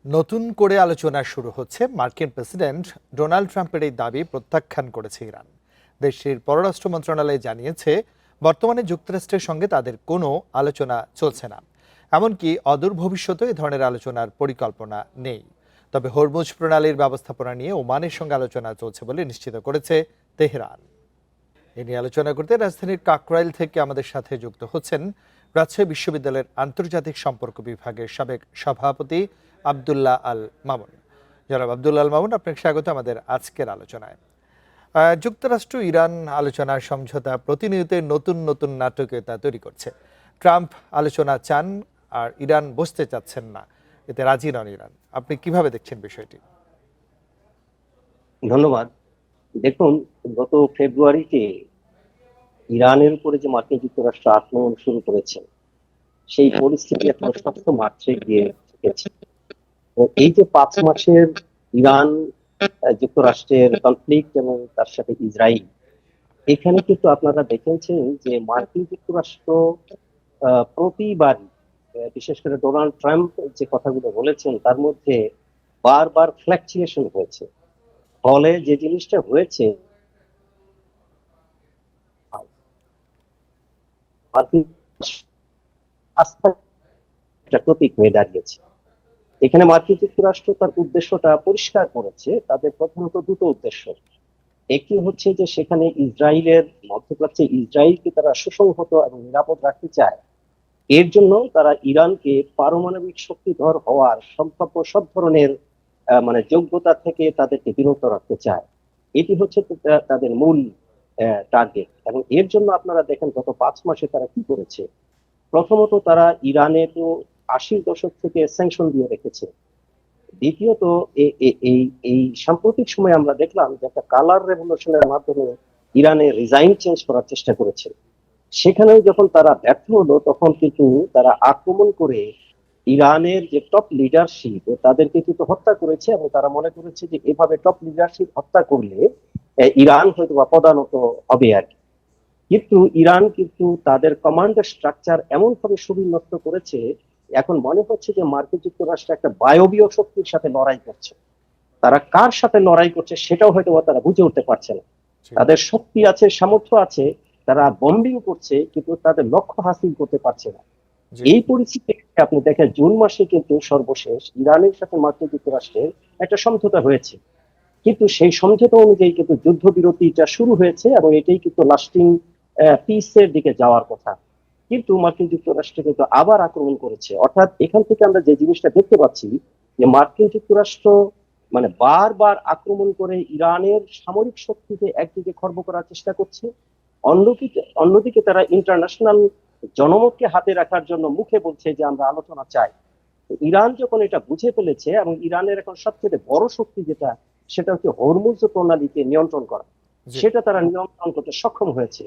নতুন করে আলোচনা শুরু হচ্ছে। মার্কিন প্রেসিডেন্ট ডোনাল্ড ট্রাম্পের এই দাবি প্রত্যাখ্যান করেছে ইরান। দেশটির পররাষ্ট্র মন্ত্রণালয় জানিয়েছে, বর্তমানে যুক্তরাষ্ট্রের সঙ্গে তাদের কোনো আলোচনা চলছে না, এমনকি অদূর ভবিষ্যতে এ ধরনের আলোচনার পরিকল্পনা নেই। তবে হরমুজ প্রণালীর ব্যবস্থাপনা নিয়ে ওমানের সঙ্গে আলোচনা চলছে বলে নিশ্চিত করেছে তেহরান। এ নিয়ে আলোচনা করতে রাজধানীর কাকরাইল থেকে আমাদের সাথে যুক্ত হচ্ছেন রাজশাহী বিশ্ববিদ্যালয়ের আন্তর্জাতিক সম্পর্ক বিভাগের সাবেক সভাপতি আব্দুল্লাহ আল মামুন। জনাব আব্দুল্লাহ আল মামুন, আপনাকে স্বাগত আমাদের আজকের আলোচনায়। যুক্তরাষ্ট্র ইরান আলোচনার সমঝোতা প্রতিনিয়ত নতুন নতুন নাটকীয়তা তৈরি করছে। ট্রাম্প আলোচনা চান আর ইরান বসতে চাচ্ছেন না, এতে রাজি নন ইরান। আপনি কিভাবে দেখছেন বিষয়টি? ধন্যবাদ। দেখুন, গত ফেব্রুয়ারিতে ইরানের উপরে যে মার্কিন যুক্তরাষ্ট্র আক্রমণ শুরু করেছে, সেই পরিস্থিতি এখন 7 মার্চে গিয়ে ঠেকেছে। তো এই যে 5 মাসের ইরান যুক্তরাষ্ট্রের কনফ্লিক্ট এবং তার সাথে ইসরায়েল, এখানে কিন্তু আপনারা দেখেছেন যে মার্কিন যুক্তরাষ্ট্র প্রতিবারই বিশেষ করে ডোনাল্ড ট্রাম্প যে কথাগুলো বলেছেন তার মধ্যে বারবার ফ্ল্যাকচুয়েশন হয়েছে। ফলে যে জিনিসটা হয়েছে, মার্কিন আস্থার একটা প্রতীক হয়ে দাঁড়িয়েছে। এখানে মার্কিন যুক্তরাষ্ট্র তার উদ্দেশ্যটা পরিষ্কার করেছে। তাদের প্রধানত দুটো উদ্দেশ্য। একটি হচ্ছে যে সেখানে ইসরায়েলের, মধ্যপ্রাচ্যে ইসরায়েলকে তারা সুসংহত এবং নিরাপদ রাখতে চায়। এর জন্য তারা ইরানকে পারমাণবিক শক্তিধর হওয়ার সম্ভাব্য সব ধরনের যোগ্যতা থেকে তাদেরকে বিরত রাখতে চায়। এটি হচ্ছে তাদের মূল টার্গেট। এবং এর জন্য আপনারা দেখেন গত 5 মাসে তারা কি করেছে। প্রথমত, তারা ইরানে তো 80-র দশক থেকে স্যাংশন দিয়ে রেখেছে। দ্বিতীয়ত, এই এই সাম্প্রতিক সময়ে আমরা দেখলাম যে একটা কালার রেভলিউশনের মাধ্যমে ইরানে রিজাইন চেঞ্জ করার চেষ্টা করেছে। সেখানেও যখন তারা ব্যর্থ হলো, তখন কিন্তু তারা আক্রমণ করে ইরানের যে টপ লিডারশিপ তাদেরকে কিন্তু হত্যা করেছে। এবং তারা মনে করেছে যে এভাবে টপ লিডারশিপ হত্যা করলে ইরান হয়তো বা পদানত হবে আর কি। কিন্তু ইরান কিন্তু তাদের কমান্ডার স্ট্রাকচার এমন ভাবে সুবিন্যস্ত করেছে, এখন মনে হচ্ছে যে মার্কিন যুক্তরাষ্ট্র একটা বায়বীয় শক্তির সাথে লড়াই করছে। তারা কার সাথে লড়াই করছে সেটাও হয়তো তারা বুঝে উঠতে পারছে না। তাদের শক্তি আছে, সামর্থ্য আছে, তারা বম্বিং করছে, কিন্তু তাদের লক্ষ্য হাসিল করতে পারছে না। এই পরিস্থিতিতে আপনি দেখেন জুন মাসে কিন্তু সর্বশেষ ইরানের সাথে মার্কিন যুক্তরাষ্ট্রের একটা সমঝোতা হয়েছে। কিন্তু সেই সমঝোতা অনুযায়ী কিন্তু যুদ্ধবিরতিটা শুরু হয়েছে এবং এটাই কিন্তু লাস্টিং পিসের দিকে যাওয়ার কথা। কিন্তু মার্কিন যুক্তরাষ্ট্র কিন্তু আবার আক্রমণ করেছে। অর্থাৎ এখান থেকে আমরা যে জিনিসটা দেখতে পাচ্ছি যে মার্কিন যুক্তরাষ্ট্র বারবার আক্রমণ করে ইরানের সামরিক শক্তিকে একদিকে খর্ব করার চেষ্টা করছে, অন্যদিকে তারা ইন্টারন্যাশনাল জনমতকে হাতে রাখার জন্য মুখে বলছে যে আমরা আলোচনা চাই। ইরান যখন এটা বুঝে ফেলেছে, এবং ইরানের এখন সবচেয়ে বড় শক্তি যেটা, সেটা হচ্ছে হরমুজ প্রণালীকে নিয়ন্ত্রণ করা, সেটা তারা নিয়ন্ত্রণ করতে সক্ষম হয়েছে।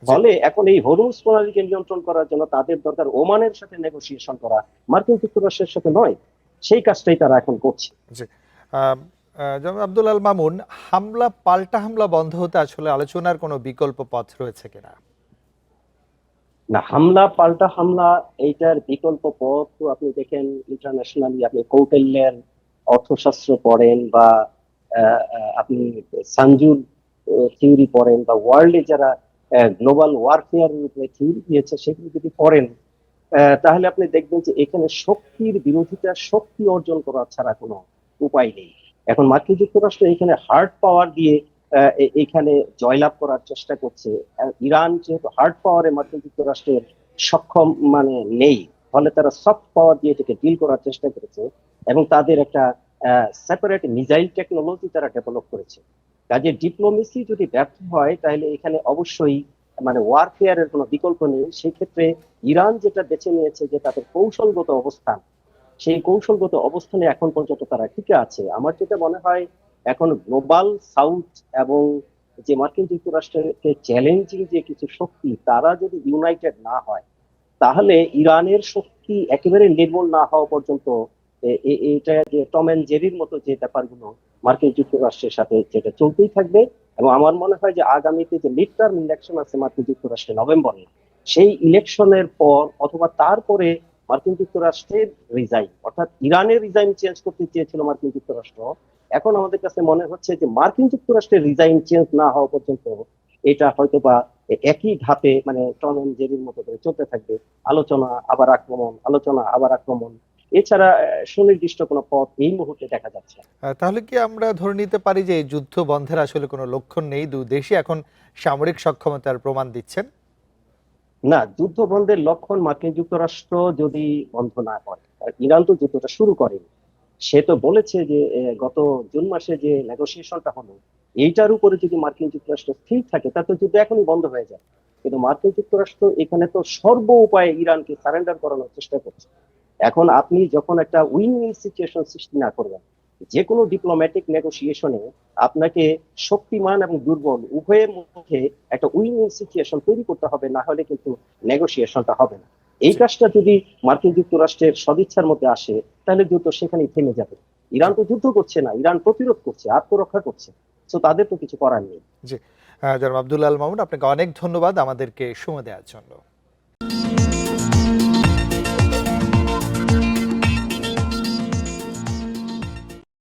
ফলে এখন এই হরমুজ প্রণালীকে নিয়ন্ত্রণ করার জন্য তাদের দরকার ওমানের সাথে নেগোসিয়েশন করা, মার্কিন যুক্তরাষ্ট্রের সাথে নয়। সেই কাজটাই তারা এখন করছে। জনাব আব্দুল আল মামুন, পাল্টা হামলা বন্ধ হতে আসলে আলোচনার কোনো বিকল্প পথ রয়েছে কিনা? না, হামলা পাল্টা হামলা এইটার বিকল্প পথ তো আপনি দেখেন ইন্টারন্যাশনালি, আপনি কৌটিল্যের অর্থশাস্ত্র পড়েন বা আপনি সানজুর থিওরি পড়েন বা ওয়ার্ল্ডে যারা গ্লোবাল ওয়ারফেয়ারের উপরে থিওরি দিয়েছে সেগুলো যদি পড়েন, তাহলে আপনি দেখবেন যে এখানে শক্তির বিরোধিতা, শক্তি অর্জন করা ছাড়া কোনো উপায় নেই। এখন মার্কিন যুক্তরাষ্ট্র এখানে হার্ড পাওয়ার দিয়ে এখানে জয়লাভ করার চেষ্টা করছে। ইরান যেহেতু হার্ড পাওয়ারে মার্কিন যুক্তরাষ্ট্রের সক্ষম নেই, ফলে তারা সফট পাওয়ার দিয়ে এটাকে ডিল করার চেষ্টা করেছে। এবং তাদের একটা সেপারেট মিসাইল টেকনোলজি তারা ডেভেলপ করেছে। কাজে ডিপ্লোমেসি যদি ব্যর্থ হয়, তাহলে এখানে অবশ্যই ওয়ারফেয়ারের কোনো বিকল্প নেই। সেই ক্ষেত্রে ইরান যেটা বেছে নিয়েছে যে তাদের কৌশলগত অবস্থান, সেই কৌশলগত অবস্থানে এখন পর্যন্ত তারা টিকে আছে। আমার যেটা মনে হয়, এখন গ্লোবাল সাউথ এবং যে মার্কিন যুক্তরাষ্ট্রকে চ্যালেঞ্জিং যে কিছু শক্তি, তারা যদি ইউনাইটেড না হয়, তাহলে ইরানের শক্তি একেবারে নির্মূল না হওয়া পর্যন্ত এটা যে টম এন্ড জেরির মতো যে ব্যাপারগুলো মার্কিন যুক্তরাষ্ট্রের সাথে যেটা চলতেই থাকবে। এবং আমার মনে হয় যে আগামীতে যে মিড টার্ম ইলেকশন আছে মার্কিন যুক্তরাষ্ট্রে নভেম্বরে, সেই ইলেকশনের পর অথবা তারপরে মার্কিন যুক্তরাষ্ট্রের রিজাইন, অর্থাৎ ইরানের রিজাইন চেঞ্জ করতে চেয়েছিল মার্কিন যুক্তরাষ্ট্র। এখন আমাদের কাছে মনে হচ্ছে যে মার্কিন যুক্তরাষ্ট্রের রিজাইন চেঞ্জ না হওয়া পর্যন্ত এটা হয়তোবা একই ধাপে মানে টম এন্ড জেরির মতো করে চলতে থাকবে। আলোচনা আবার আক্রমণ, আলোচনা আবার আক্রমণ, এছাড়া সুনির্দিষ্ট কোনো পথ এই মুহূর্তে দেখা যাচ্ছে না। তাহলে কি আমরা ধরে নিতে পারি যে এই যুদ্ধ বন্ধের আসলে কোনো লক্ষণ নেই, দুই দেশই এখন সামরিক সক্ষমতার প্রমাণ দিচ্ছেন? না, যুদ্ধ বন্ধের লক্ষণ মার্কিন যুক্তরাষ্ট্র যদি বন্ধ না করে, আর ইরান তো যুদ্ধটা শুরু করেনি। সে তো বলেছে যে গত জুন মাসে যে নেগোসিয়েশনটা হলো এইটার উপরে যদি মার্কিন যুক্তরাষ্ট্র স্থির থাকে তাতে যুদ্ধ এখনই বন্ধ হয়ে যায়। কিন্তু মার্কিন যুক্তরাষ্ট্র এখানে তো সর্ব উপায়ে ইরানকে সারেন্ডার করানোর চেষ্টা করছে। এখন আপনি যখন একটা উইন উইন সিচুয়েশন সৃষ্টি না করবেন, যে কোনো ডিপ্লোম্যাটিক নেগোসিয়েশনে আপনাকে শক্তিমান এবং দুর্বল উভয়ের মধ্যে একটা উইন উইন সিচুয়েশন তৈরি করতে হবে, না হলে কিন্তু নেগোসিয়েশনটা হবে না। এই জি, কাজটা যদি মার্কিন যুক্তরাষ্ট্রের সদিচ্ছার মধ্যে আসে তাহলে যুদ্ধ সেখানেই থেমে যাবে। জি, ইরান তো যুদ্ধ করছে না, ইরান প্রতিরোধ করছে, আত্মরক্ষা করছে। তো তাদের তো কিছু করার নেই। জি। জনাব আব্দুল আল মামুন, আপনাকে অনেক ধন্যবাদ আমাদেরকে সময় দেওয়ার জন্য।